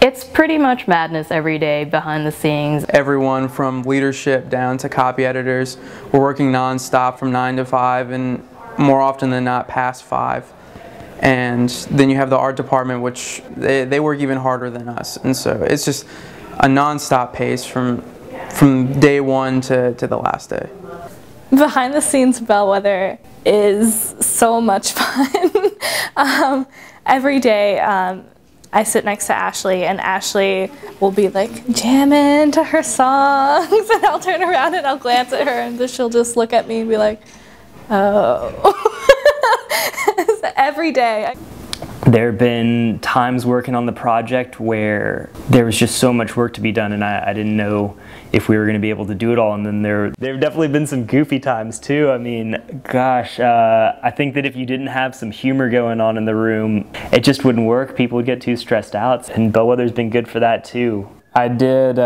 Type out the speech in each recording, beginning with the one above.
It's pretty much madness every day behind the scenes. Everyone from leadership down to copy editors, we're working non-stop from 9 to 5 and more often than not past 5. And then you have the art department, which they work even harder than us. And so it's just a non-stop pace from day one to the last day. Behind the scenes Bellwethr is so much fun. Every day I sit next to Ashley, and Ashley will be like jamming to her songs, and I'll turn around and I'll glance at her, and she'll just look at me and be like, oh. Every day. There have been times working on the project where there was just so much work to be done, and I didn't know if we were going to be able to do it all. And then there have definitely been some goofy times too. I mean, gosh, I think that if you didn't have some humor going on in the room, it just wouldn't work. People would get too stressed out, and Bellwethr's been good for that too. I did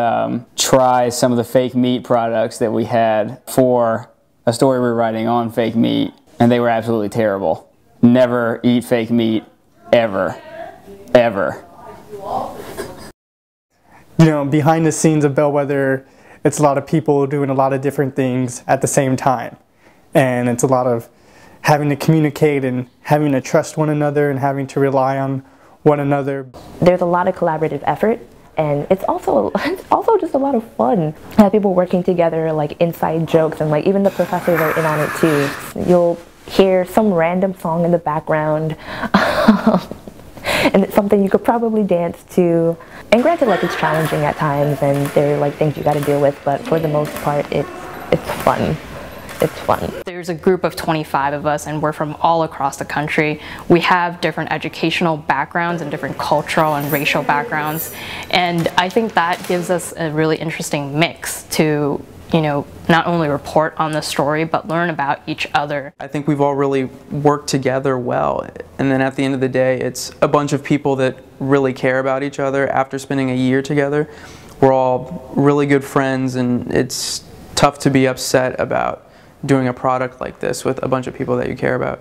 try some of the fake meat products that we had for a story we were writing on fake meat, and they were absolutely terrible. Never eat fake meat, ever, ever. You know, behind the scenes of Bellwethr, it's a lot of people doing a lot of different things at the same time. And it's a lot of having to communicate and having to trust one another and having to rely on one another. There's a lot of collaborative effort, and it's also just a lot of fun. People working together, like inside jokes, and like even the professors are in on it too. You'll hear some random song in the background, and it's something you could probably dance to. And granted, like, it's challenging at times, and there are like things you got to deal with, but for the most part, it's fun. It's fun. There's a group of 25 of us, and we're from all across the country. We have different educational backgrounds and different cultural and racial backgrounds, and I think that gives us a really interesting mix to, you know, not only report on the story, but learn about each other. I think we've all really worked together well, and then at the end of the day, it's a bunch of people that really care about each other. After spending a year together, we're all really good friends, and it's tough to be upset about doing a product like this with a bunch of people that you care about.